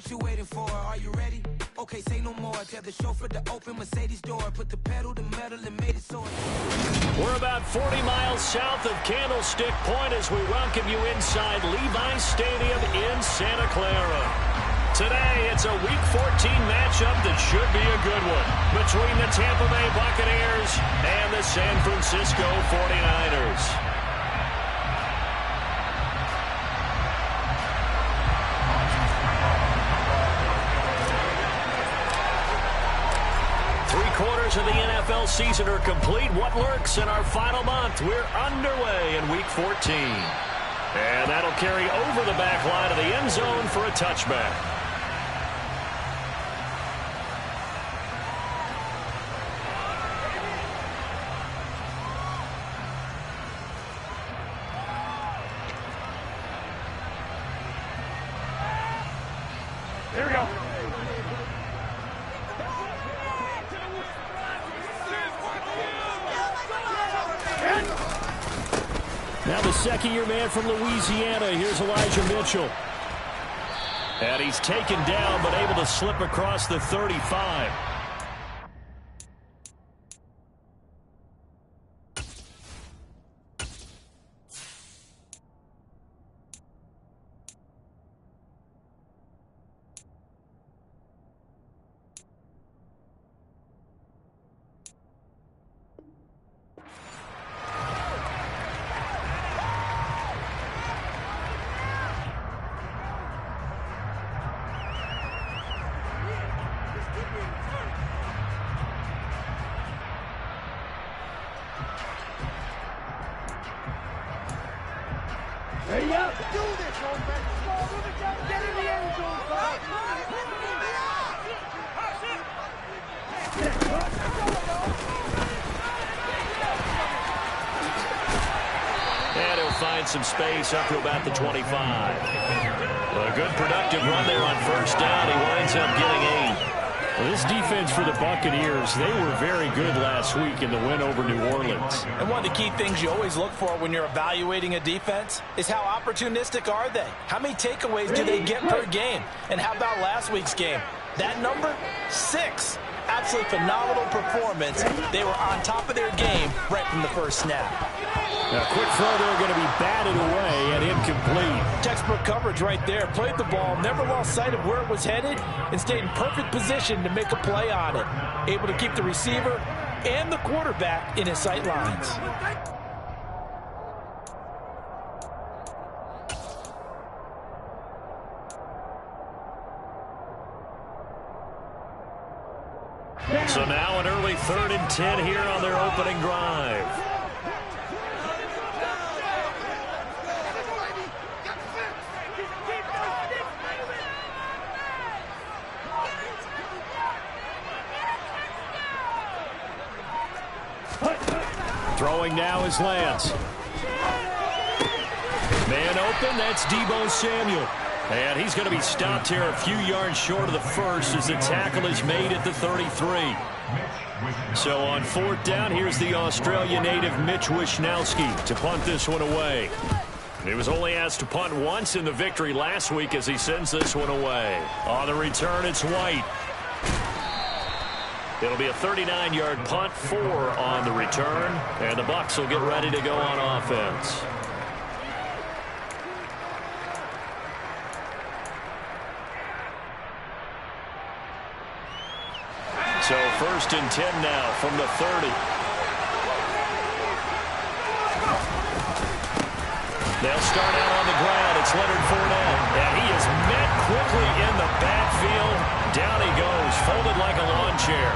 What you waiting for? Are you ready? Okay, say no more. Tell the chauffeur to open Mercedes door. Put the pedal to metal and made it so. We're about 40 miles south of Candlestick Point as we welcome you inside Levi's Stadium in Santa Clara. Today, it's a Week 14 matchup that should be a good one between the Tampa Bay Buccaneers and the San Francisco 49ers. Three-quarters of the NFL season are complete. What lurks in our final month? We're underway in Week 14. And that'll carry over the back line of the end zone for a touchback. Here we go. Now the second-year man from Louisiana. Here's Elijah Mitchell. And he's taken down but able to slip across the 35. There you go. Do this, old man. Get in the end zone, And he'll find some space up to about the 25. A good productive run there on first down. He winds up getting 8. Well, this defense for the Buccaneers, they were very good last week in the win over New Orleans. And one of the key things you always look for when you're evaluating a defense is how opportunistic are they? How many takeaways do they get per game? And how about last week's game? That number? 6. Absolutely phenomenal performance. They were on top of their game right from the first snap. Now, quick throw there, going to be batted away and incomplete. Textbook coverage right there. Played the ball, never lost sight of where it was headed, and stayed in perfect position to make a play on it. Able to keep the receiver and the quarterback in his sight lines. So now an early 3rd and 10 here on their opening drive. Throwing now is Lance. Man open, that's Deebo Samuel. And he's going to be stopped here a few yards short of the first as the tackle is made at the 33. So on 4th down, here's the Australia native Mitch Wishnowsky to punt this one away. He was only asked to punt once in the victory last week as he sends this one away. On the return, it's White. It'll be a 39-yard punt, 4 on the return, and the Bucs will get ready to go on offense. So 1st and 10 now from the 30. They'll start out on the ground. It's Leonard Fournette, and he is met quickly in the backfield. Down he goes, folded like a lawn chair.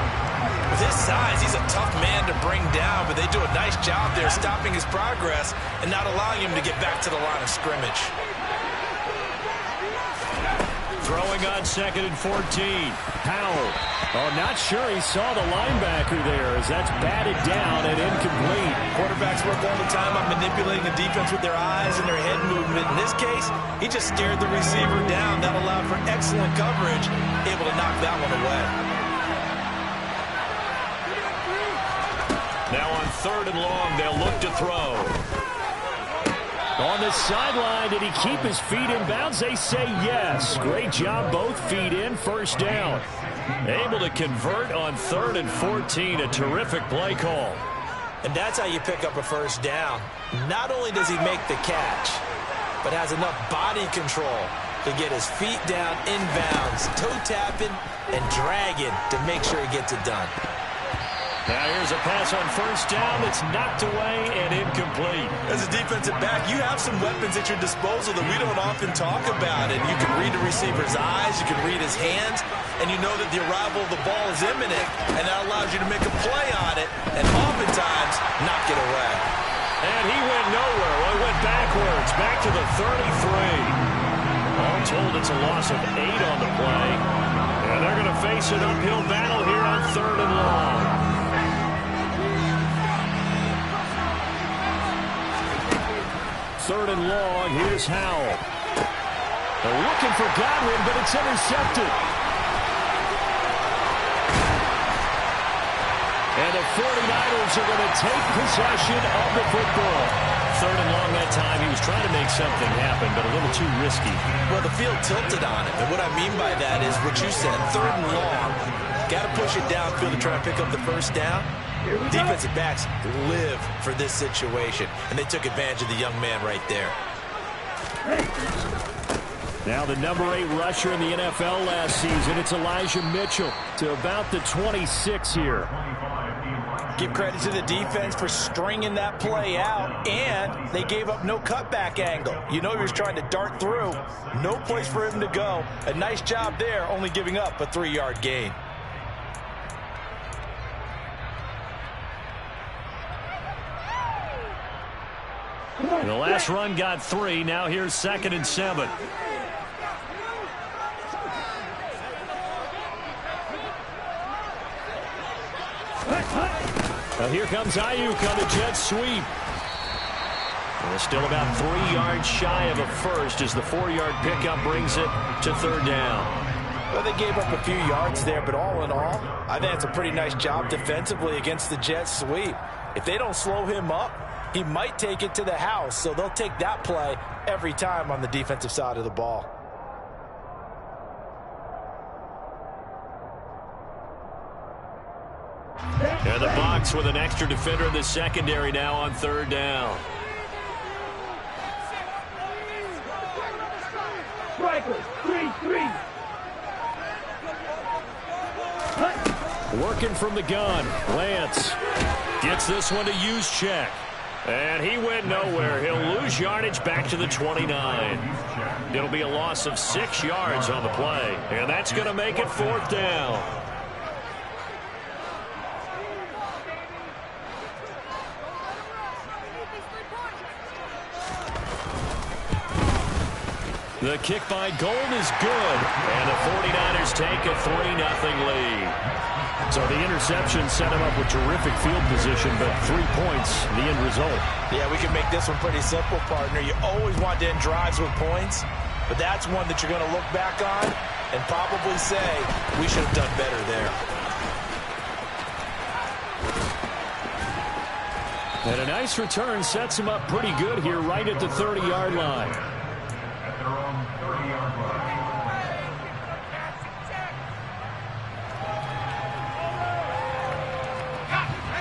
With his size, he's a tough man to bring down, but they do a nice job there stopping his progress and not allowing him to get back to the line of scrimmage. Throwing on 2nd and 14. Powell. Oh, not sure he saw the linebacker there as that's batted down and incomplete. Quarterbacks work all the time on manipulating the defense with their eyes and their head movement. In this case, he just stared the receiver down. That allowed for excellent coverage, able to knock that one away. Now on 3rd and long, they'll look to throw. On the sideline, did he keep his feet in bounds? They say yes. Great job, both feet in, first down. Able to convert on 3rd and 14, a terrific play call. And that's how you pick up a first down. Not only does he make the catch, but has enough body control to get his feet down inbounds, toe tapping and dragging to make sure he gets it done. Now here's a pass on first down that's knocked away and incomplete. As a defensive back, you have some weapons at your disposal that we don't often talk about. And you can read the receiver's eyes, you can read his hands, and you know that the arrival of the ball is imminent, and that allows you to make a play on it and oftentimes knock it away. And he went nowhere. Well, he went backwards, back to the 33. All told, it's a loss of 8 on the play. And they're going to face an uphill battle here on 3rd and long. 3rd and long, here's Howell. They're looking for Godwin, but it's intercepted. And the 49ers are going to take possession of the football. 3rd and long that time. He was trying to make something happen, but a little too risky. Well, the field tilted on him, and what I mean by that is what you said, 3rd and long. Got to push it downfield to try and pick up the first down. Defensive backs live for this situation, and they took advantage of the young man right there. Now the number 8 rusher in the NFL last season, it's Elijah Mitchell to about the 26 here. Give credit to the defense for stringing that play out, and they gave up no cutback angle. You know he was trying to dart through. No place for him to go. A nice job there, only giving up a 3-yard gain. The last run got 3. Now here's 2nd and 7. Well, here comes Ayuk on the jet sweep. And it's still about 3 yards shy of a first as the 4-yard pickup brings it to 3rd down. Well, they gave up a few yards there, but all in all, I think it's a pretty nice job defensively against the jet sweep. If they don't slow him up, he might take it to the house, so they'll take that play every time on the defensive side of the ball. And the box with an extra defender in the secondary now on 3rd down. Working from the gun, Lance gets this one to Juszczyk. And he went nowhere. He'll lose yardage back to the 29. It'll be a loss of 6 yards on the play. And that's going to make it 4th down. The kick by Gold is good. And the 49ers take a 3-0 lead. So the interception set him up with terrific field position, but 3 points, the end result. Yeah, we can make this one pretty simple, partner. You always want to end drives with points, but that's one that you're going to look back on and probably say, we should have done better there. And a nice return sets him up pretty good here right at the 30-yard line.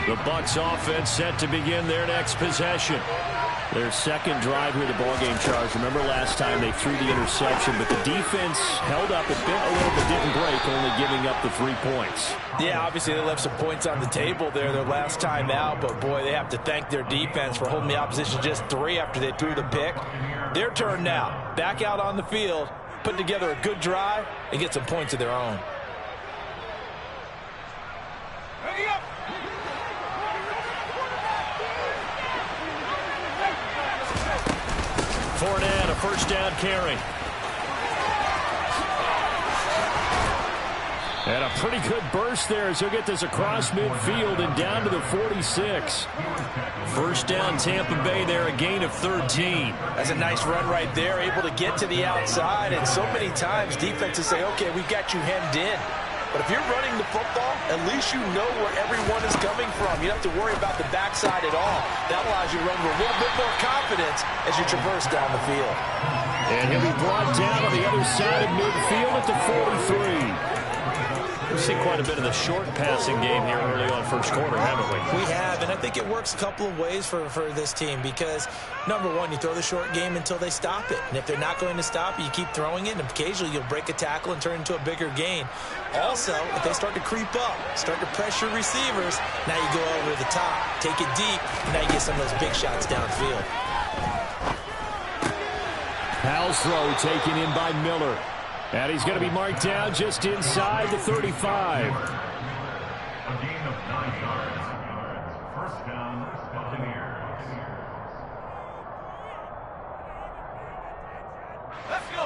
The Bucs offense set to begin their next possession. Their second drive here, the ballgame, Charles. Remember last time they threw the interception, but the defense held up a little bit, didn't break, only giving up the 3 points. Yeah, obviously they left some points on the table there their last time out, but boy, they have to thank their defense for holding the opposition just 3 after they threw the pick. Their turn now. Back out on the field, put together a good drive, and get some points of their own. Fournette, a first down carry. And a pretty good burst there as he'll get this across midfield and down to the 46. First down, Tampa Bay there, a gain of 13. That's a nice run right there, able to get to the outside. And so many times defenses say, okay, we've got you hemmed in. But if you're running the football, at least you know where everyone is coming from. You don't have to worry about the backside at all. That allows you to run with a little bit more confidence as you traverse down the field. And he'll be brought down on the other side of midfield at the 43. We've seen quite a bit of the short passing game here early on first quarter, haven't we? We have, and I think it works a couple of ways for this team because, number one, you throw the short game until they stop it. And if they're not going to stop it, you keep throwing it, and occasionally you'll break a tackle and turn it into a bigger gain. Also, if they start to creep up, start to pressure receivers, now you go over the top, take it deep, and now you get some of those big shots downfield. Powell's throw taken in by Miller. And he's going to be marked down just inside the 35. A gain of 9 yards. First down, Buccaneers. Let's go.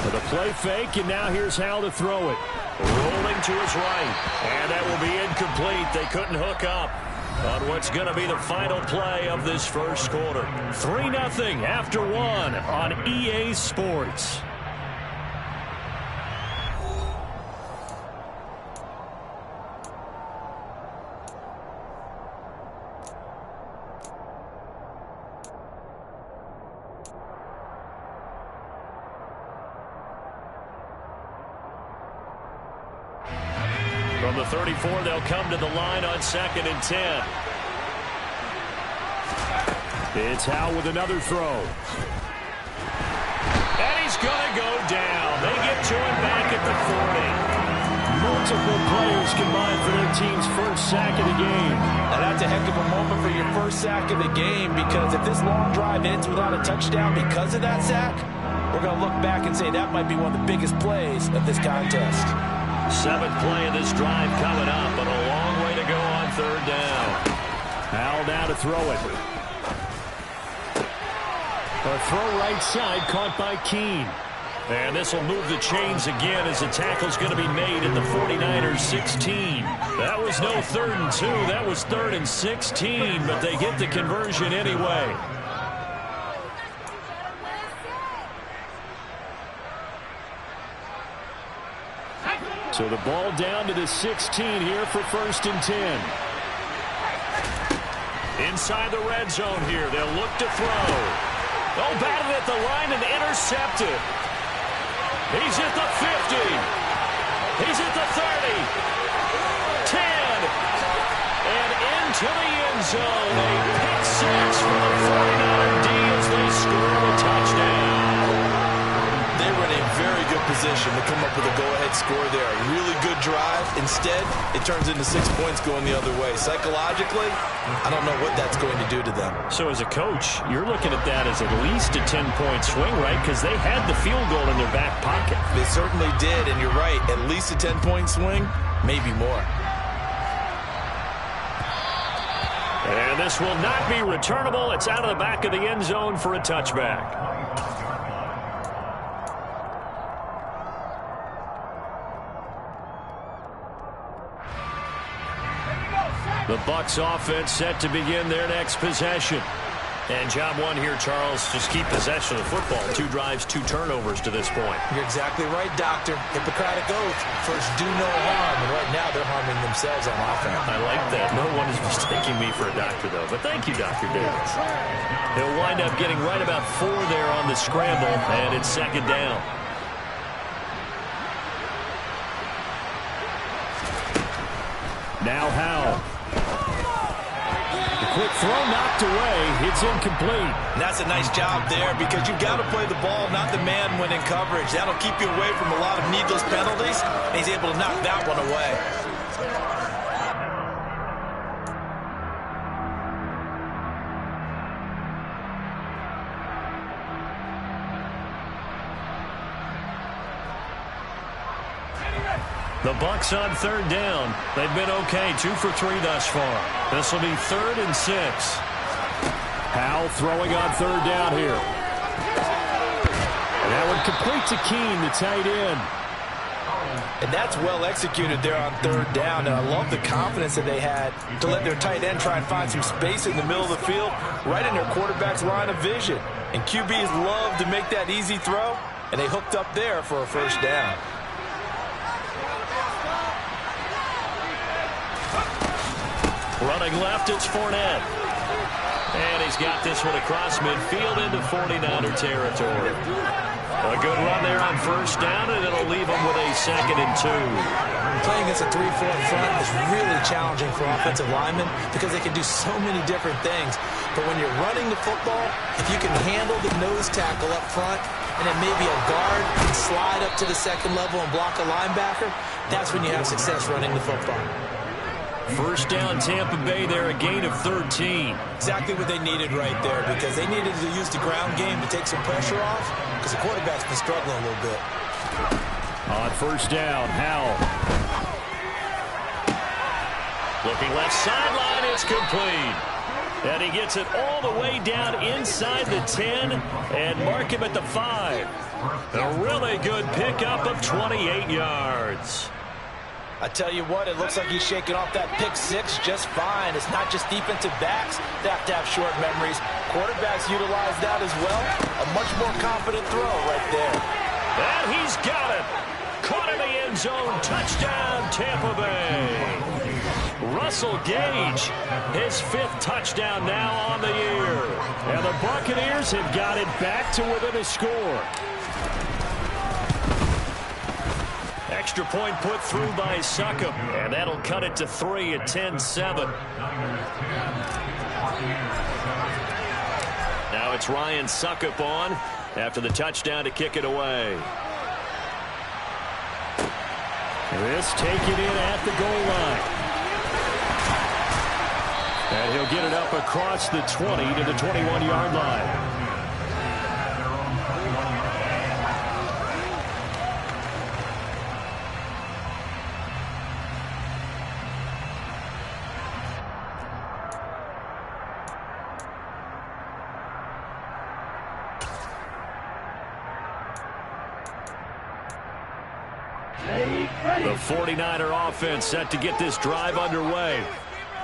For the play fake, and now here's Howell to throw it. Rolling to his right. And that will be incomplete. They couldn't hook up on what's going to be the final play of this first quarter. 3-0 after 1 on EA Sports. From the 34, they'll come to the line on 2nd and 10. It's Howell with another throw. And he's going to go down. They get to him back at the 40. Multiple players combined for their team's first sack of the game. Now that's a heck of a moment for your first sack of the game because if this long drive ends without a touchdown because of that sack, we're going to look back and say that might be one of the biggest plays of this contest. 7th play of this drive coming up, but a long way to go on 3rd down. Howell now to throw it. A throw right side caught by Keene. And this will move the chains again as the tackle's going to be made at the 49ers 16. That was no 3rd and 2. That was 3rd and 16, but they get the conversion anyway. So the ball down to the 16 here for 1st and 10. Inside the red zone here. They'll look to throw. Oh, batted at the line and intercepted. He's at the 50. He's at the 30. 10. And into the end zone. A pick six for the 49er D as they score a touchdown. They were in a very good position to come up with a go-ahead score there. A really good drive. Instead, it turns into 6 points going the other way. Psychologically, I don't know what that's going to do to them. So as a coach, you're looking at that as at least a 10-point swing, right? Because they had the field goal in their back pocket. They certainly did, and you're right. At least a 10-point swing, maybe more. And this will not be returnable. It's out of the back of the end zone for a touchback. The Bucs offense set to begin their next possession. And job one here, Charles, just keep possession of the football. 2 drives, 2 turnovers to this point. You're exactly right, Doctor. Hippocratic oath. First, do no harm. And right now, they're harming themselves on offense. I like that. No one is mistaking me for a doctor, though. But thank you, Dr. Davis. He'll wind up getting right about 4 there on the scramble, and it's 2nd down. Now Howell. Quick throw knocked away. It's incomplete. And that's a nice job there because you've got to play the ball, not the man when in coverage. That'll keep you away from a lot of needless penalties. And he's able to knock that one away. The Bucs on 3rd down. They've been okay, 2 for 3 thus far. This will be 3rd and 6. Howell throwing on 3rd down here. And that one complete to Keene, the tight end. And that's well executed there on third down. And I love the confidence that they had to let their tight end try and find some space in the middle of the field, right in their quarterback's line of vision. And QBs love to make that easy throw, and they hooked up there for a first down. Running left, it's Fournette. And he's got this one across midfield into 49er territory. A good run there on first down, and it'll leave him with a 2nd and 2. Playing against a 3-4 front is really challenging for offensive linemen because they can do so many different things. But when you're running the football, if you can handle the nose tackle up front, and then maybe a guard can slide up to the second level and block a linebacker, that's when you have success running the football. First down, Tampa Bay there, a gain of 13. Exactly what they needed right there, because they needed to use the ground game to take some pressure off, because the quarterback's been struggling a little bit. On first down, Howell. Looking left sideline, it's complete. And he gets it all the way down inside the 10 and mark him at the 5. A really good pickup of 28 yards. I tell you what, it looks like he's shaking off that pick six just fine. It's not just defensive backs that have to have short memories. Quarterbacks utilize that as well. A much more confident throw right there. And he's got it. Caught in the end zone. Touchdown, Tampa Bay. Russell Gage, his 5th touchdown now on the year. And the Buccaneers have got it back to within a score. Extra point put through by Succop, and that'll cut it to 3 at 10-7. Now it's Ryan Succop on after the touchdown to kick it away. This taken in at the goal line. And he'll get it up across the 20 to the 21-yard line. The 49er offense set to get this drive underway.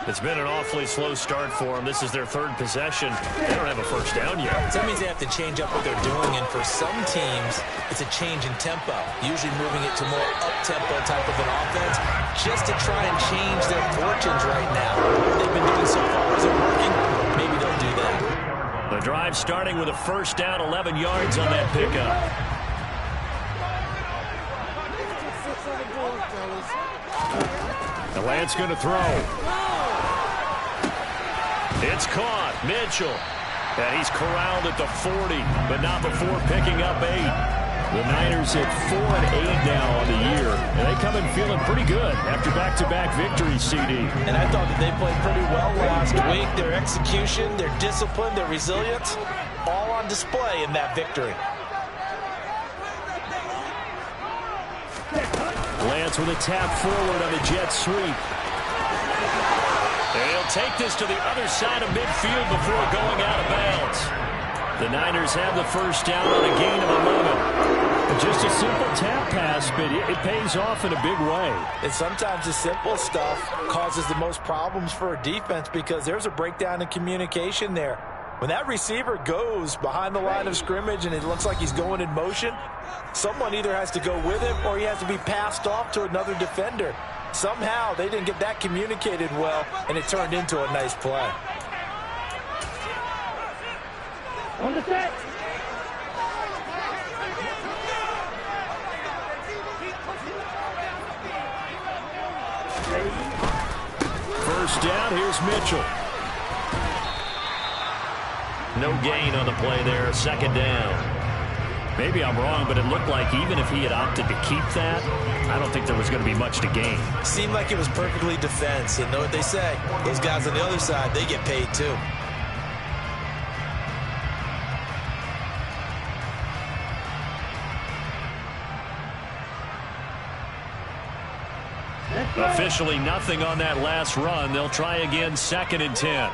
It's been an awfully slow start for them. This is their 3rd possession. They don't have a first down yet. So that means they have to change up what they're doing, and for some teams, it's a change in tempo, usually moving it to more up-tempo type of an offense, just to try and change their fortunes right now. What they've been doing so far isn't working. Maybe they'll do that. The drive starting with a first down, 11 yards on that pickup. The Lance going to throw. It's caught. Mitchell. And he's corralled at the 40, but not before picking up 8. The Niners at 4-8 now on the year. And they come in feeling pretty good after back-to-back victories, CD. And I thought that they played pretty well last week. Their execution, their discipline, their resilience, all on display in that victory. Lance with a tap forward on the jet sweep. And he'll take this to the other side of midfield before going out of bounds. The Niners have the first down on a gain of 11. Just a simple tap pass, but it pays off in a big way. And sometimes the simple stuff causes the most problems for a defense because there's a breakdown in communication there. When that receiver goes behind the line of scrimmage and it looks like he's going in motion, someone either has to go with him or he has to be passed off to another defender. Somehow they didn't get that communicated well, and it turned into a nice play. On the set. First down, here's Mitchell. No gain on the play there, 2nd down. Maybe I'm wrong, but it looked like even if he had opted to keep that, I don't think there was going to be much to gain. Seemed like it was perfectly defense, and know what they say. Those guys on the other side, they get paid too. Officially nothing on that last run. They'll try again, 2nd and 10.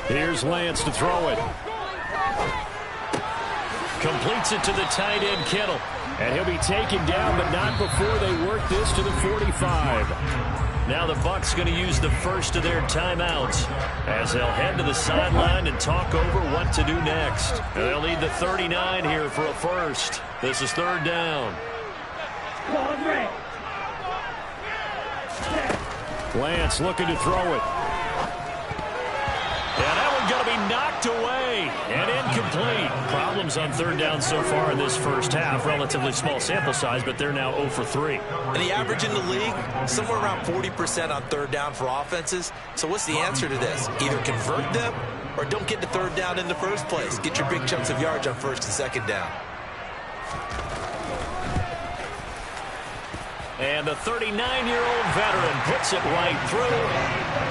Here's Lance to throw it. Completes it to the tight end, Kittle. And he'll be taken down, but not before they work this to the 45. Now the Bucs going to use the first of their timeouts as they'll head to the sideline and talk over what to do next. And they'll need the 39 here for a first. This is third down. Lance looking to throw it. And that one's going to be knocked away and incomplete. Problems on third down so far in this first half. Relatively small sample size, but they're now 0 for 3. And the average in the league, somewhere around 40% on third down for offenses. So what's the answer to this? Either convert them or don't get to third down in the first place. Get your big chunks of yards on first and second down. And the 39-year-old veteran puts it right through.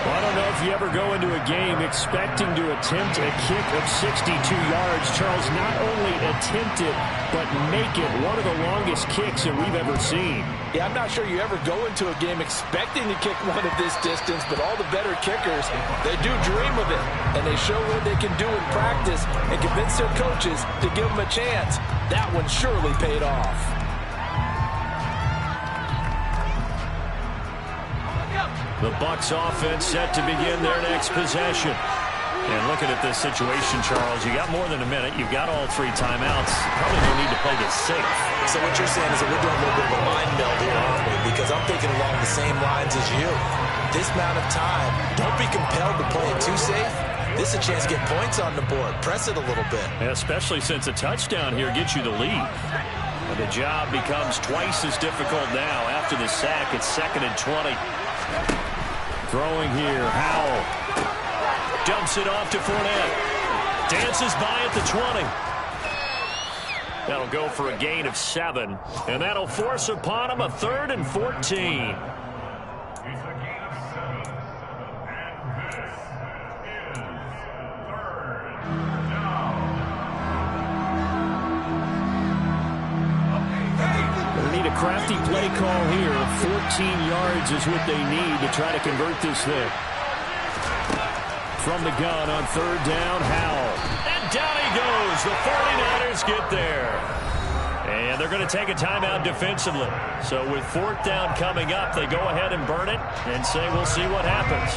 Well, I don't know if you ever go into a game expecting to attempt a kick of 62 yards. Charles, not only attempt it, but make it one of the longest kicks that we've ever seen. Yeah, I'm not sure you ever go into a game expecting to kick one of this distance, but all the better kickers, they do dream of it. And they show what they can do in practice and convince their coaches to give them a chance. That one surely paid off. The Bucs offense set to begin their next possession. And looking at this situation, Charles, you got more than a minute. You've got all 3 timeouts. Probably no need to play this safe. So what you're saying is that we're doing a little bit of a mind meld here, aren't we? Because I'm thinking along the same lines as you. This amount of time, don't be compelled to play it too safe. This is a chance to get points on the board. Press it a little bit. Yeah, especially since a touchdown here gets you the lead. And the job becomes twice as difficult now. After the sack, it's 2nd and 20. Throwing here, Howell. Dumps it off to Fournette. Dances by at the 20. That'll go for a gain of 7. And that'll force upon him a 3rd and 14. It's a gain of 7. And this is 3rd down. They need a crafty play call here. 14 yards is what they need to try to convert this thing. From the gun on 3rd down, Howell. And down he goes. The 49ers get there. And they're going to take a timeout defensively. So with 4th down coming up, they go ahead and burn it and say we'll see what happens.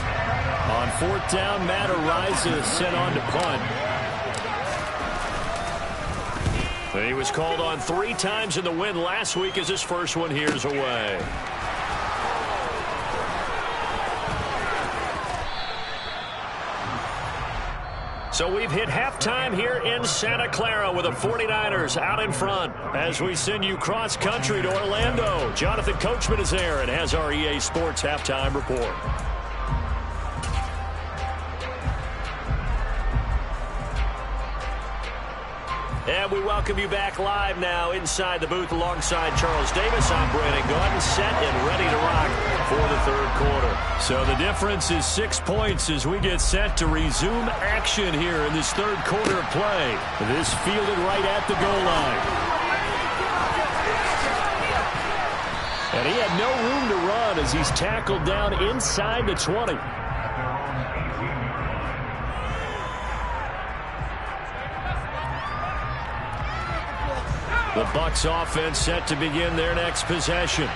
On 4th down, Matt Araiza is sent on to punt. He was called on 3 times in the win last week as his first one here's away. So we've hit halftime here in Santa Clara with the 49ers out in front as we send you cross-country to Orlando. Jonathan Coachman is there and has our EA Sports halftime report. And we welcome you back live now inside the booth alongside Charles Davis. I'm Brandon Gaudin, set and ready to rock for the 3rd quarter. So the difference is 6 points as we get set to resume action here in this 3rd quarter of play. This fielded right at the goal line. And he had no room to run as he's tackled down inside the 20. The Bucs offense set to begin their next possession.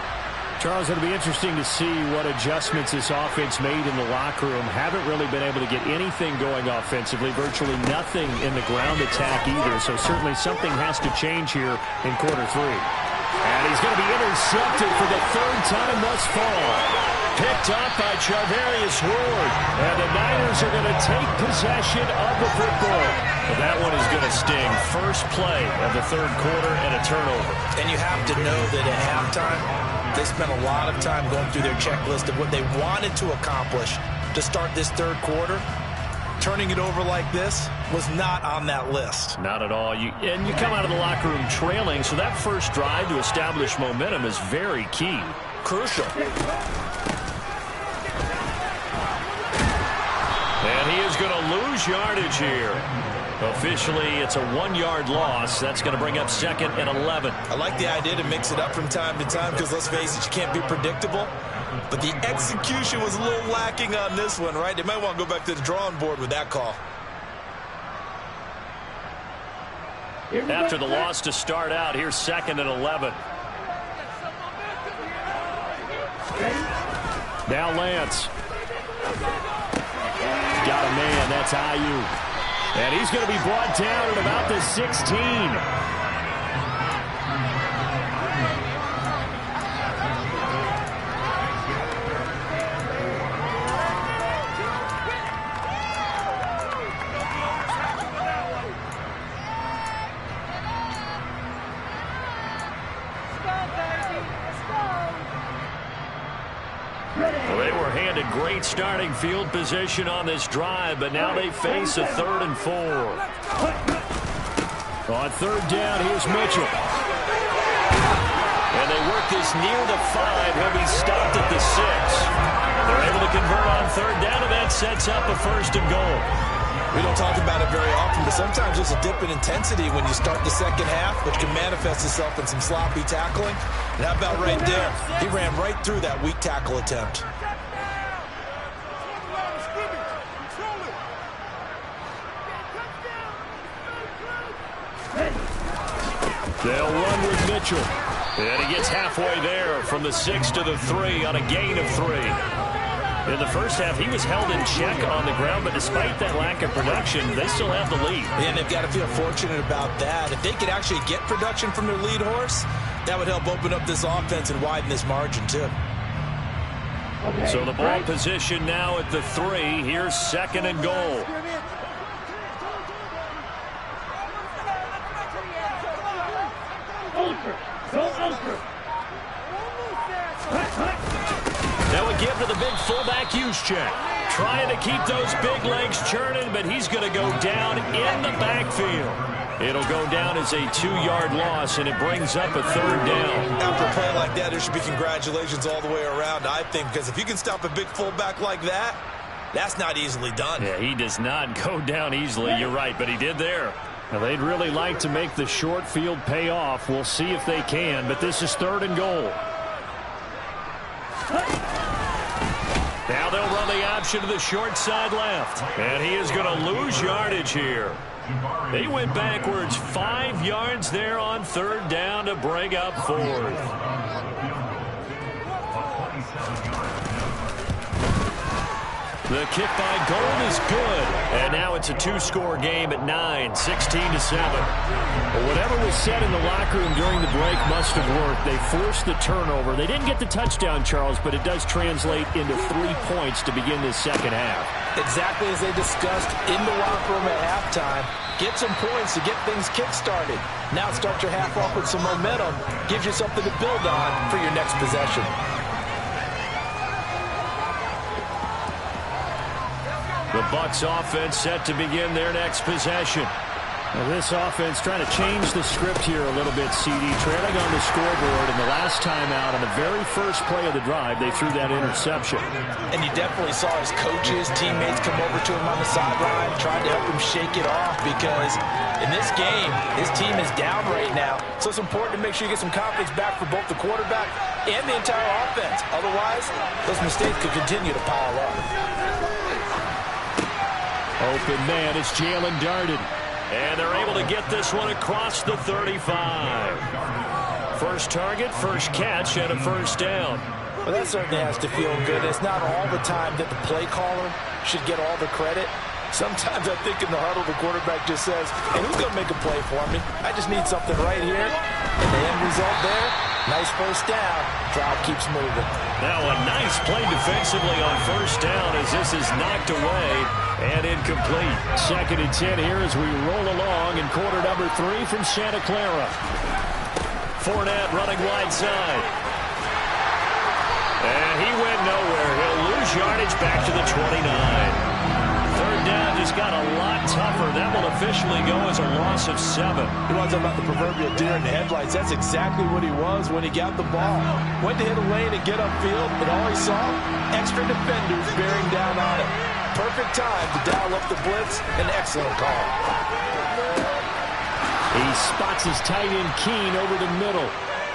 Charles, it'll be interesting to see what adjustments this offense made in the locker room. Haven't really been able to get anything going offensively, virtually nothing in the ground attack either. So certainly something has to change here in quarter 3. And he's going to be intercepted for the 3rd time thus far. Picked up by Charvarius Ward. And the Niners are going to take possession of the football. But that one is going to sting. First play of the 3rd quarter and a turnover. And you have to know that at halftime, they spent a lot of time going through their checklist of what they wanted to accomplish to start this 3rd quarter. Turning it over like this was not on that list. Not at all. You come out of the locker room trailing, so that first drive to establish momentum is very key. Crucial. And he is going to lose yardage here. Officially, it's a 1-yard loss. That's going to bring up 2nd and 11. I like the idea to mix it up from time to time because, let's face it, you can't be predictable. But the execution was a little lacking on this one, right? They might want to go back to the drawing board with that call. After the loss to start out, here's 2nd and 11. Now Lance. Got a man. That's Aiyuk. And he's going to be brought down at about the 16. Well, they were handed great starting field position on this drive, but now they face a 3rd and 4. On 3rd down, here's Mitchell. And they work this near the 5. He'll be stopped at the 6. They're able to convert on 3rd down, and that sets up a 1st and goal. We don't talk about it very often, but sometimes there's a dip in intensity when you start the second half, which can manifest itself in some sloppy tackling. And how about right there? He ran right through that weak tackle attempt. They'll run with Mitchell. And he gets halfway there from the 6 to the 3 on a gain of 3. In the first half, he was held in check on the ground, but despite that lack of production, they still have the lead. And they've got to feel fortunate about that. If they could actually get production from their lead horse, that would help open up this offense and widen this margin, too. So the ball position now at the 3. Here's 2nd and goal. That would give to the big fullback Juszczyk. Trying to keep those big legs churning, but he's going to go down in the backfield. It'll go down as a 2-yard loss, and it brings up a 3rd down. After a play like that, there should be congratulations all the way around, I think, because if you can stop a big fullback like that, that's not easily done. Yeah, he does not go down easily. You're right, but he did there. Now, they'd really like to make the short field pay off. We'll see if they can, but this is 3rd and goal. Now they'll run the option to the short side left. And he is going to lose yardage here. They went backwards 5 yards there on 3rd down to bring up 4th. The kick by Gold is good. And now it's a 2-score game at 9, 16-7. Well, whatever was said in the locker room during the break must have worked. They forced the turnover. They didn't get the touchdown, Charles, but it does translate into 3 points to begin this second half. Exactly as they discussed in the locker room at halftime. Get some points to get things kick-started. Now start your half off with some momentum. Gives you something to build on for your next possession. The Bucs offense set to begin their next possession. Well, this offense trying to change the script here a little bit, CD. Trailing on the scoreboard, and the last time out on the very first play of the drive, they threw that interception. And you definitely saw his coaches, teammates come over to him on the sideline, trying to help him shake it off, because in this game, his team is down right now. So it's important to make sure you get some confidence back for both the quarterback and the entire offense. Otherwise, those mistakes could continue to pile up. Open man, it's Jalen Darden. And they're able to get this one across the 35. First target, first catch, and a 1st down. Well, that certainly has to feel good. It's not all the time that the play caller should get all the credit. Sometimes I think in the huddle, the quarterback just says, hey, who's going to make a play for me? I just need something right here. And the end result there, nice 1st down. Drive keeps moving. Now a nice play defensively on 1st down as this is knocked away and incomplete. 2nd and 10 here as we roll along in quarter number 3 from Santa Clara. Fournette running wide side. And he went nowhere. He'll lose yardage back to the 29. 3rd down just got a lot tougher. That will officially go as a loss of 7. You want to talk about the proverbial deer in the headlights. That's exactly what he was when he got the ball. Went to hit a lane and get upfield, but all he saw, extra defenders bearing down on him. Perfect time to dial up the blitz. An excellent call. He spots his tight end Keene over the middle.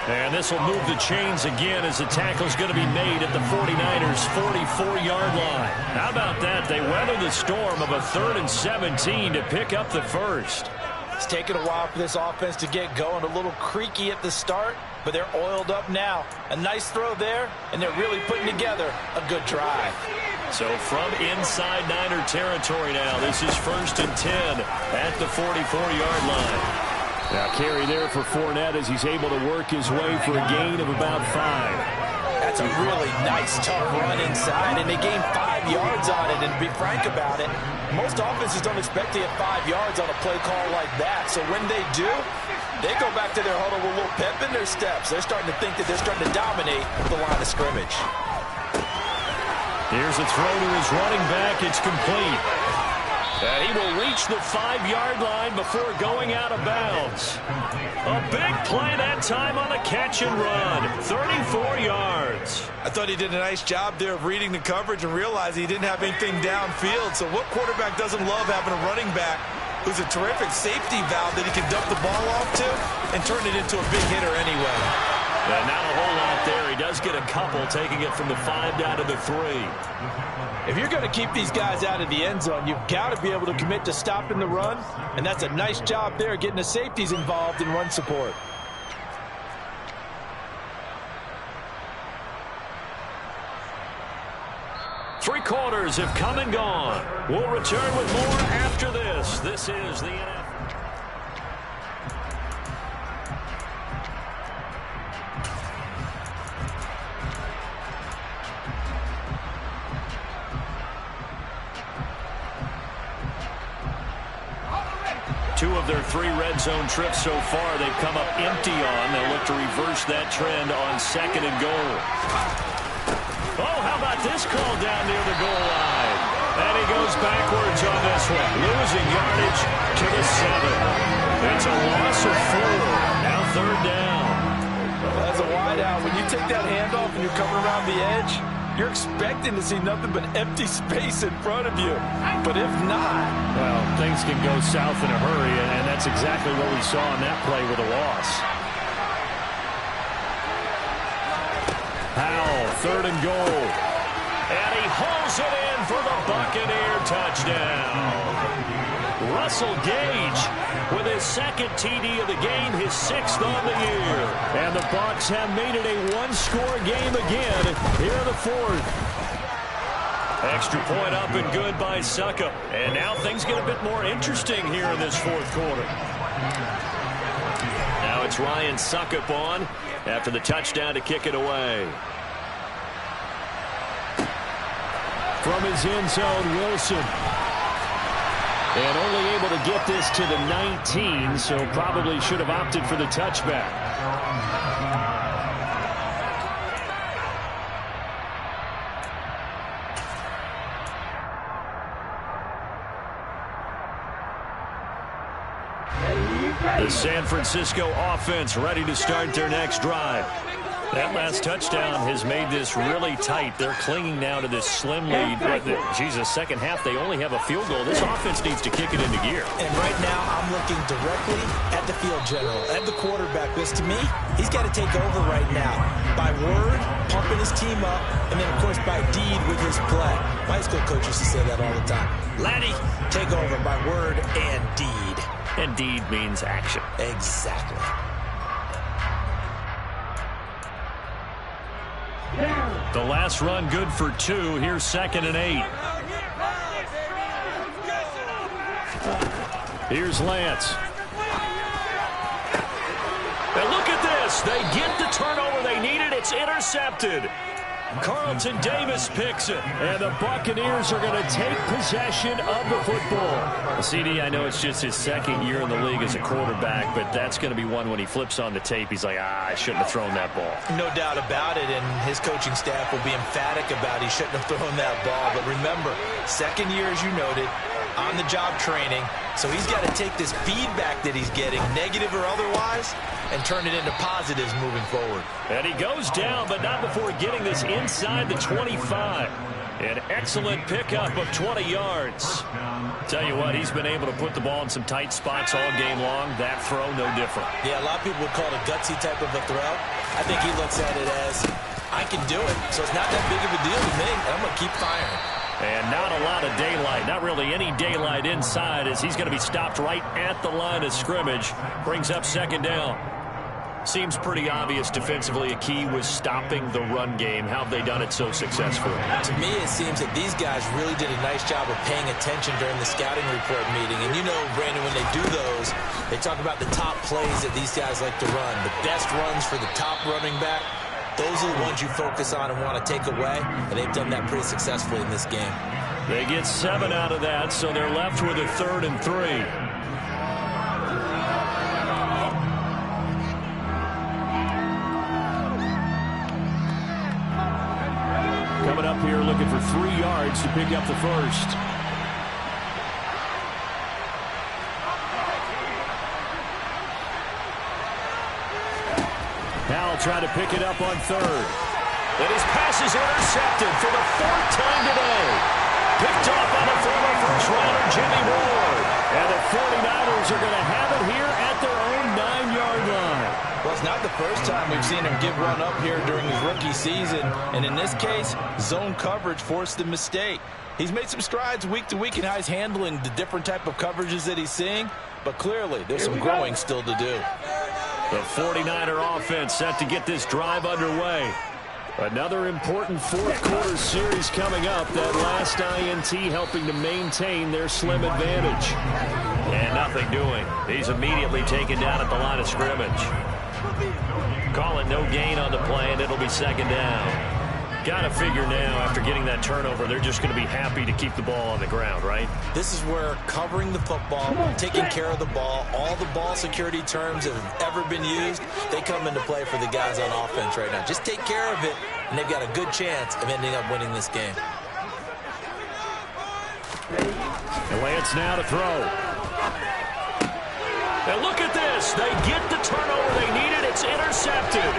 And this will move the chains again as the tackle's going to be made at the 49ers' 44-yard line. How about that? They weather the storm of a 3rd and 17 to pick up the 1st. It's taken a while for this offense to get going. A little creaky at the start, but they're oiled up now. A nice throw there, and they're really putting together a good drive. So from inside Niner territory now, this is 1st and 10 at the 44-yard line. Now carry there for Fournette as he's able to work his way for a gain of about 5. That's a really nice, tough run inside, and they gained 5 yards on it. And to be frank about it, most offenses don't expect to get 5 yards on a play call like that. So when they do, they go back to their huddle with a little pep in their steps. They're starting to think that they're starting to dominate the line of scrimmage. Here's a throw to his running back. It's complete. And he will reach the 5-yard line before going out of bounds. A big play that time on a catch and run. 34 yards. I thought he did a nice job there of reading the coverage and realizing he didn't have anything downfield. So what quarterback doesn't love having a running back who's a terrific safety valve that he can dump the ball off to and turn it into a big hitter anyway? And not a whole lot there. He does get a couple, taking it from the 5 down to the 3. If you're going to keep these guys out of the end zone, you've got to be able to commit to stopping the run, and that's a nice job there getting the safeties involved in run support. Three quarters have come and gone. We'll return with more after this. This is the NFL. Two of their 3 red zone trips so far, they've come up empty on. They'll look to reverse that trend on 2nd and goal. Oh, how about this call down near the goal line? And he goes backwards on this one, losing yardage to the 7. It's a loss of 4. Now 3rd down. As a wideout, when you take that handoff and you're coming around the edge, you're expecting to see nothing but empty space in front of you. But if not, well, things can go south in a hurry, and that's exactly what we saw on that play with a loss. Howell, 3rd and goal. And he hauls it in for the Buccaneer touchdown. Russell Gage with his 2nd TD of the game, his 6th on the year. And the Bucs have made it a 1-score game again here in the 4th. Extra point up and good by Succop. And now things get a bit more interesting here in this 4th quarter. Now it's Ryan Succop on after the touchdown to kick it away. From his end zone, Wilson. And only able to get this to the 19, so probably should have opted for the touchback. The San Francisco offense ready to start their next drive. That last touchdown has made this really tight. They're clinging now to this slim lead. Jesus, second half, they only have a field goal. This offense needs to kick it into gear. And right now, I'm looking directly at the field general, at the quarterback. Because to me, he's got to take over right now. By word, pumping his team up, and then, of course, by deed with his play. My high school coach used to say that all the time. Laddie, take over by word and deed. And deed means action. Exactly. The last run good for 2. Here's 2nd and 8. Here's Lance. And look at this. They get the turnover they needed. It's intercepted. Carlton Davis picks it. And the Buccaneers are going to take possession of the football. CD, I know it's just his 2nd year in the league as a quarterback, but that's going to be one when he flips on the tape. He's like, I shouldn't have thrown that ball. No doubt about it, and his coaching staff will be emphatic about he shouldn't have thrown that ball. But remember, 2nd year, as you noted, on-the-job training. So he's got to take this feedback that he's getting, negative or otherwise, and turn it into positives moving forward. And he goes down, but not before getting this inside the 25. An excellent pickup of 20 yards. Tell you what, he's been able to put the ball in some tight spots all game long. That throw, no different. Yeah, a lot of people would call it a gutsy type of a throw. I think he looks at it as, I can do it, so it's not that big of a deal to me, and I'm going to keep firing. And not a lot of daylight, not really any daylight inside, as he's going to be stopped right at the line of scrimmage. Brings up second down. Seems pretty obvious defensively a key was stopping the run game. How have they done it so successfully? To me, it seems that these guys really did a nice job of paying attention during the scouting report meeting. And you know, Brandon, when they do those, they talk about the top plays that these guys like to run. The best runs for the top running back, those are the ones you focus on and want to take away. And they've done that pretty successfully in this game. They get 7 out of that, so they're left with a 3rd and 3. Coming up here looking for 3 yards to pick up the first. Howell trying to pick it up on 3rd. And his pass is intercepted for the 4th time today. Picked off by the former first-rounder Jimmy Ward. And the 49ers are going to have it here at their own 9-yard line. Well, it's not the first time we've seen him give run up here during his rookie season. And in this case, zone coverage forced the mistake. He's made some strides week to week in how he's handling the different type of coverages that he's seeing. But clearly, there's some growing still to do. The 49er offense set to get this drive underway. Another important fourth-quarter series coming up. That last INT helping to maintain their slim advantage. And nothing doing. He's immediately taken down at the line of scrimmage. Call it no gain on the play, and it'll be second down. Got to figure now, after getting that turnover, they're just going to be happy to keep the ball on the ground, right? This is where covering the football, taking care of the ball, all the ball security terms that have ever been used, they come into play for the guys on offense right now. Just take care of it, and they've got a good chance of ending up winning this game. Lance now to throw. And look at this. They get the turnover they needed. It's intercepted.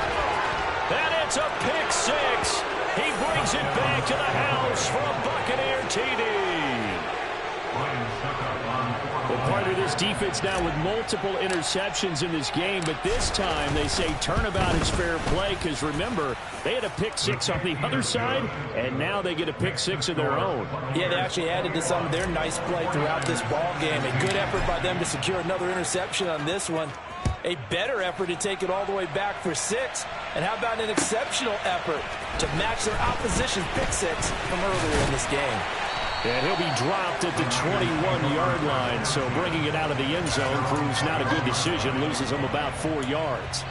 And it's a pick 6. He brings it back to the house for a Buccaneer TD. Well, part of this defense now with multiple interceptions in this game, but this time they say turnabout is fair play because, remember, they had a pick 6 on the other side, and now they get a pick 6 of their own. Yeah, they actually added to some of their nice play throughout this ball game. A good effort by them to secure another interception on this one. A better effort to take it all the way back for 6. And how about an exceptional effort to match their opposition's pick 6 from earlier in this game? And he'll be dropped at the 21-yard line, so bringing it out of the end zone proves not a good decision, loses him about 4 yards.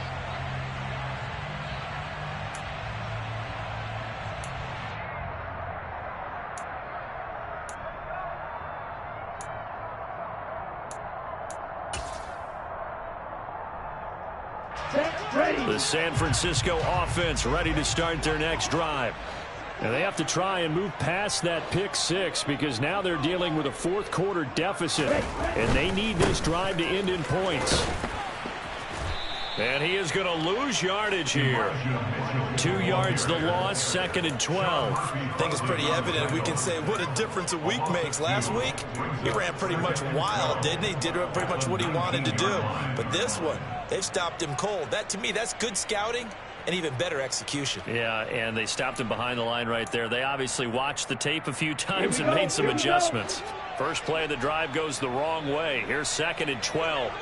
The San Francisco offense ready to start their next drive. And they have to try and move past that pick 6 because now they're dealing with a fourth-quarter deficit, and they need this drive to end in points. And he is going to lose yardage here. 2 yards the loss, 2nd and 12. I think it's pretty evident. We can say what a difference a week makes. Last week, he ran pretty much wild, didn't he? Did pretty much what he wanted to do. But this one, they've stopped him cold. That, to me, that's good scouting and even better execution. Yeah, and they stopped him behind the line right there. They obviously watched the tape a few times and made some adjustments. First play of the drive goes the wrong way. Here's 2nd and 12.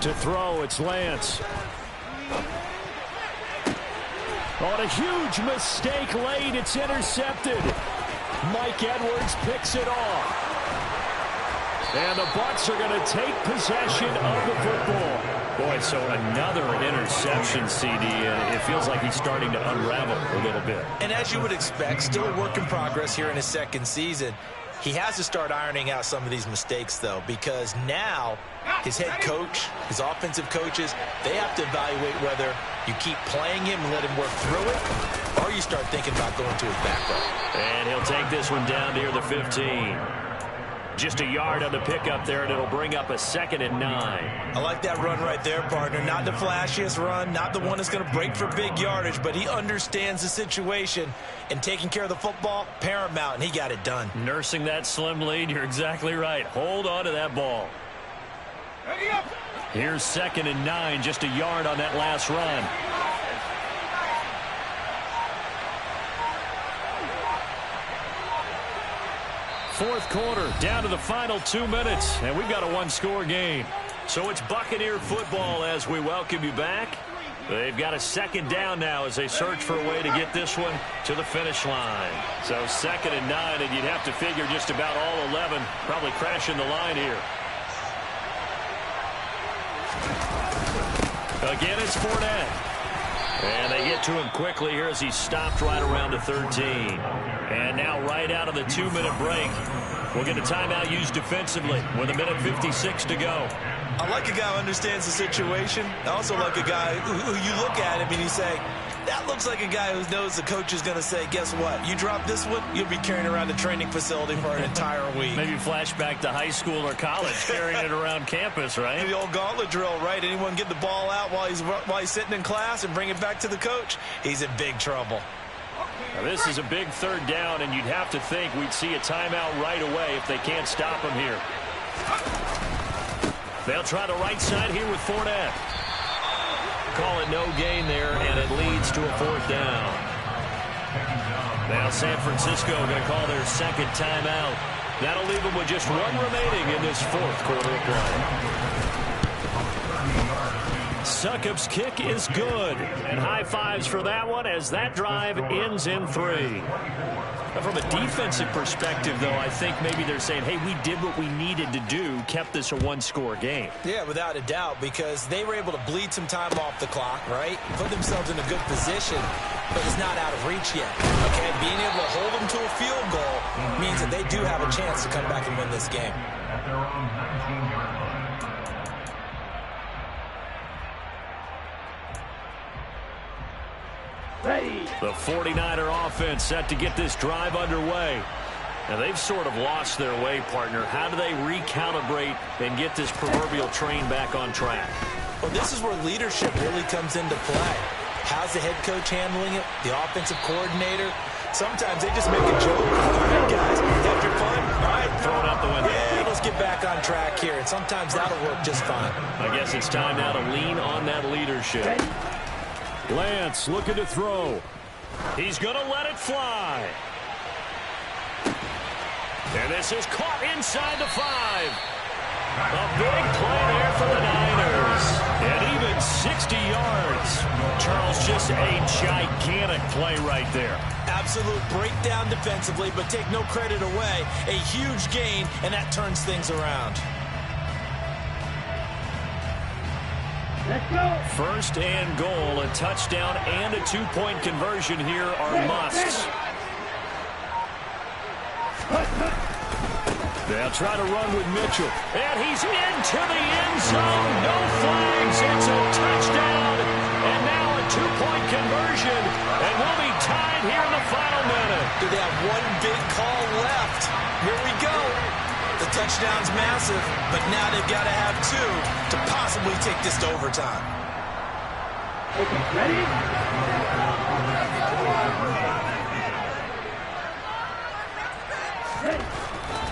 To throw, it's Lance. On a huge mistake late, it's intercepted. Mike Edwards picks it off. And the Bucs are going to take possession of the football. Boy, so another interception, CD, and it feels like he's starting to unravel a little bit. And as you would expect, still a work in progress here in his second season. He has to start ironing out some of these mistakes, though, because now his head coach, his offensive coaches, they have to evaluate whether you keep playing him and let him work through it, or you start thinking about going to his backup. And he'll take this one down near the 15. Just a yard on the pickup there, and it'll bring up a 2nd and 9. I like that run right there, partner. Not the flashiest run, not the one that's going to break for big yardage, but he understands the situation, and taking care of the football, paramount, and he got it done. Nursing that slim lead, you're exactly right. Hold on to that ball. Here's 2nd and 9, just a yard on that last run. fourth quarter, down to the final 2 minutes, and we've got a one-score game. So it's Buccaneer football as we welcome you back. They've got a second down now as they search for a way to get this one to the finish line. So 2nd and 9, and you'd have to figure just about all 11 probably crashing the line here. Again, it's Fournette. And they get to him quickly here as he stopped right around the 13. And now right out of the 2-minute break, we'll get a timeout used defensively with 1:56 to go. I like a guy who understands the situation. I also like a guy who you look at him and you say, that looks like a guy who knows the coach is going to say, guess what? You drop this one, you'll be carrying around the training facility for an entire week. Maybe flashback to high school or college, carrying it around campus, right? The old gauntlet drill, right? Anyone get the ball out while he's sitting in class and bring it back to the coach? He's in big trouble. Now this is a big 3rd down, and you'd have to think we'd see a timeout right away if they can't stop him here. They'll try the right side here with Fournette. Call it no gain there, and it leads to a 4th down. Now San Francisco going to call their 2nd timeout. That'll leave them with just 1 remaining in this 4th quarter of play. Succop's kick is good, and high fives for that one as that drive ends in 3. Now, from a defensive perspective, though, I think maybe they're saying, hey, we did what we needed to do, kept this a one-score game. Yeah, without a doubt, because they were able to bleed some time off the clock, right? Put themselves in a good position, but it's not out of reach yet. Okay, being able to hold them to a field goal means that they do have a chance to come back and win this game. At their own 19-yard line. The 49er offense set to get this drive underway. Now, they've sort of lost their way, partner. How do they recalibrate and get this proverbial train back on track? Well, this is where leadership really comes into play. How's the head coach handling it? The offensive coordinator? Sometimes they just make a joke. All right, guys, have your fun. All right, Throw it out the window. Yeah, let's get back on track here. And sometimes that'll work just fine. I guess it's time now to lean on that leadership. Lance looking to throw. He's going to let it fly. And this is caught inside the 5. A big play there for the Niners. And even 60 yards. Charles, just a gigantic play right there. Absolute breakdown defensively, but take no credit away. A huge gain, and that turns things around. First and goal, a touchdown and a 2-point conversion here are musts. They'll try to run with Mitchell. And he's into the end zone. No flags. It's a touchdown. And now a 2-point conversion. And we'll be tied here in the final minute. Do they have one big call left? Here we go. The touchdown's massive, but now they've got to have 2 to possibly take this to overtime. Ready?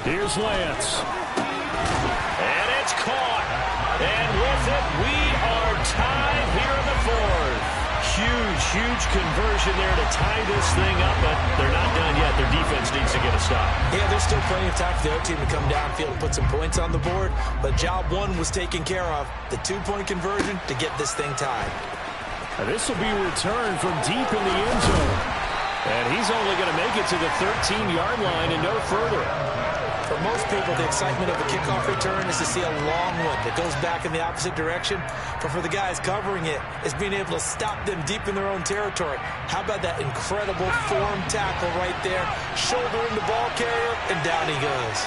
Here's Lance. And it's caught. And with it, we are tied here in the 4th. Huge conversion there to tie this thing up, but they're not done yet. Their defense needs to get a stop. Yeah, there's still plenty of time for the other team to come downfield and put some points on the board, but job 1 was taken care of. The 2-point conversion to get this thing tied. This will be returned from deep in the end zone. And he's only going to make it to the 13-yard line and no further. For most people, the excitement of a kickoff return is to see a long one that goes back in the opposite direction. But for the guys covering it, it's being able to stop them deep in their own territory. How about that incredible form tackle right there? Shouldering the ball carrier, and down he goes.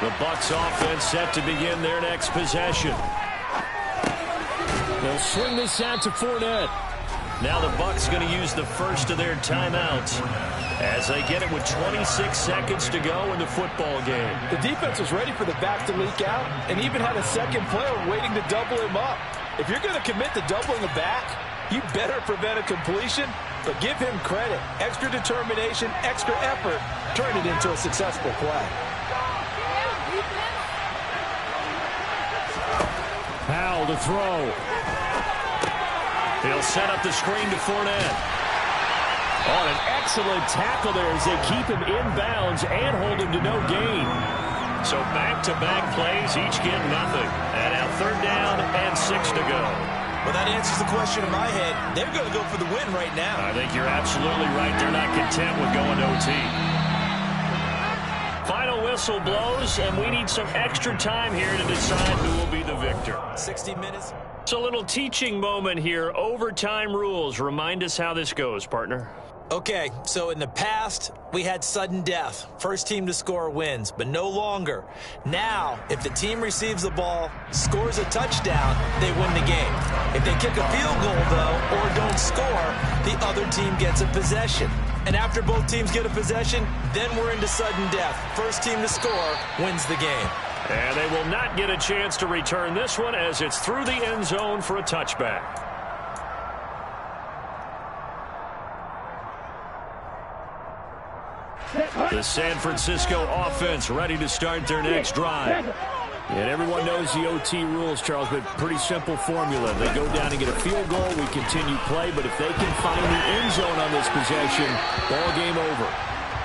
The Bucs offense set to begin their next possession. They'll swing this out to Fournette. Now the Bucs going to use the first of their timeouts as they get it with 26 seconds to go in the football game. The defense was ready for the back to leak out and even had a second player waiting to double him up. If you're going to commit to doubling the back, you better prevent a completion, but give him credit. Extra determination, extra effort, turn it into a successful play. Powell to throw. He'll set up the screen to Fournette. Oh, an excellent tackle there as they keep him in bounds and hold him to no gain. So back-to-back plays, each get nothing. And now 3rd down and 6 to go. Well, that answers the question in my head. They're going to go for the win right now. I think you're absolutely right. They're not content with going to OT. Final whistle blows, and we need some extra time here to decide who will be the victor. 60 minutes. So a little teaching moment here. Overtime rules. Remind us how this goes, partner. Okay, so in the past, we had sudden death. First team to score wins, but no longer. Now, if the team receives the ball, scores a touchdown, they win the game. If they kick a field goal, though, or don't score, the other team gets a possession. And after both teams get a possession, then we're into sudden death. First team to score wins the game. And they will not get a chance to return this one as it's through the end zone for a touchback. The San Francisco offense ready to start their next drive. And everyone knows the OT rules, Charles, but pretty simple formula. They go down and get a field goal, we continue play, but if they can find the end zone on this possession, ball game over.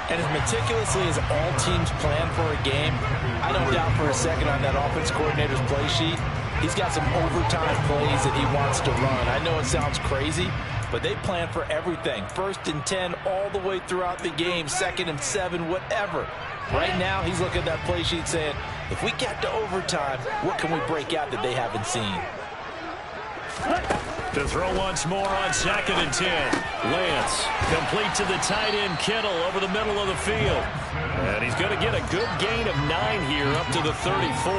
And as meticulously as all teams plan for a game, I don't doubt for a second on that offense coordinator's play sheet, he's got some overtime plays that he wants to run. I know it sounds crazy, but they plan for everything. 1st and 10 all the way throughout the game, 2nd and 7, whatever. Right now, he's looking at that play sheet saying, if we get to overtime, what can we break out that they haven't seen? To throw once more on 2nd and 10. Lance complete to the tight end Kittle over the middle of the field. And he's going to get a good gain of 9 here up to the 34.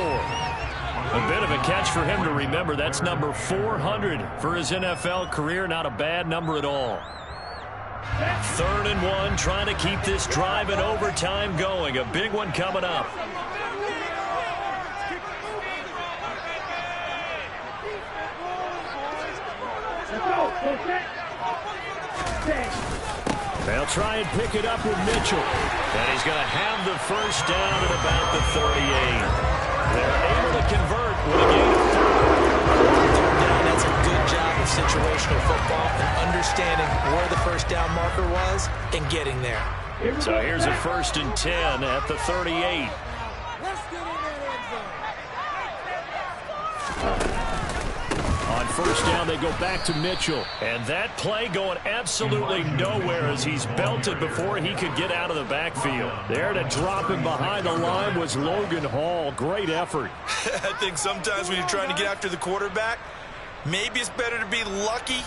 A bit of a catch for him to remember. That's number 400 for his NFL career. Not a bad number at all. 3rd and 1, trying to keep this drive in overtime going. A big one coming up. They'll try and pick it up with Mitchell. And he's going to have the first down at about the 38. They're able to convert with a gain of 3rd down, that's a good job of situational football and understanding where the first down marker was and getting there. So here's a 1st and 10 at the 38. On 1st down, they go back to Mitchell. And that play going absolutely nowhere as he's belted before he could get out of the backfield. There to drop him behind the line was Logan Hall. Great effort. I think sometimes when you're trying to get after the quarterback, maybe it's better to be lucky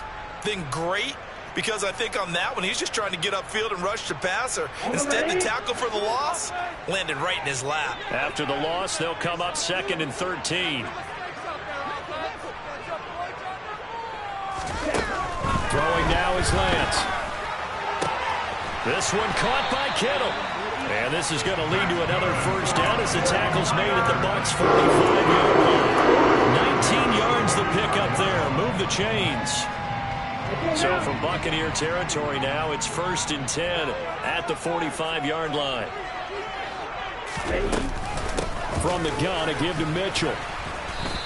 than great, because I think on that one, he's just trying to get upfield and rush the passer. Instead, the tackle for the loss landed right in his lap. After the loss, they'll come up 2nd and 13. Throwing now is Lance. This one caught by Kittle. And this is going to lead to another first down as the tackle's made at the Bucs' 45-yard line. 19 yards the pickup there. Move the chains. So from Buccaneer territory now, it's 1st and 10 at the 45-yard line. From the gun, a give to Mitchell.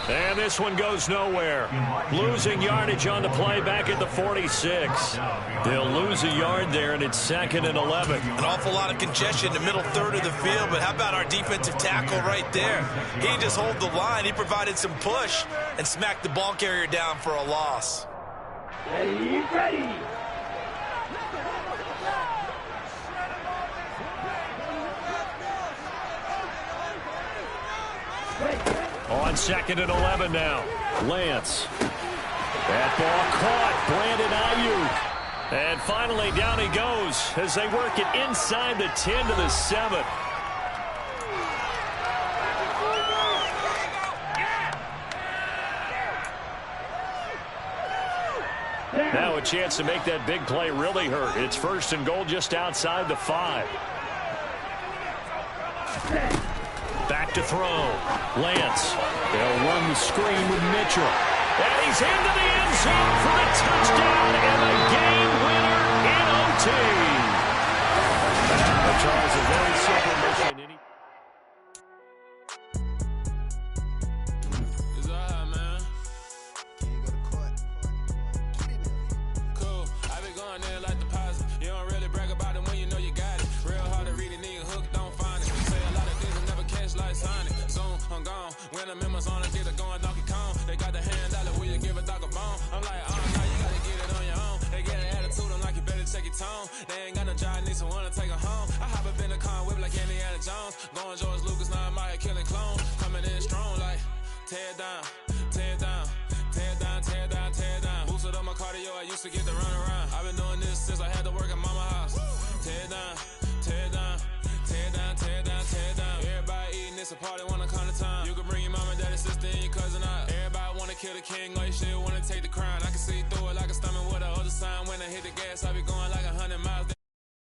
And this one goes nowhere. Losing yardage on the play back at the 46. They'll lose a yard there, and it's 2nd and 11. An awful lot of congestion in the middle third of the field, but how about our defensive tackle right there? He didn't just hold the line. He provided some push and smacked the ball carrier down for a loss. Ready. On 2nd and 11 now. Lance. That ball caught. Brandon Ayuk. And finally down he goes as they work it inside the 10 to the 7. Now a chance to make that big play really hurt. It's 1st and goal just outside the 5. Back to throw. Lance. They'll run the screen with Mitchell. And he's into the end zone for the touchdown and the game winner in OT. Charles, a very simple mission. It's all right, man. Cool. I been going there like deposit. You don't the members on the get it going Donkey Kong. They got the hand out, will you give a dog a bone? I'm like, nah, you gotta get it on your own. They get an attitude, I'm like, you better check your tone. They ain't got no job, need someone to take her home. I hop up in the car, whip like Indiana Jones. Going George Lucas, now I'm out here killing clones. Coming in strong like, tear down, tear down, tear down, tear down, tear down. Boosted up my cardio, I used to get to run around. I've been doing this since I had to work at mama house. Tear down, tear down, tear down, tear down, tear down. Everybody eating, it's a party, wanna come to time. You can bring your mama, daddy, sister, and your cousin out. Everybody wanna kill the king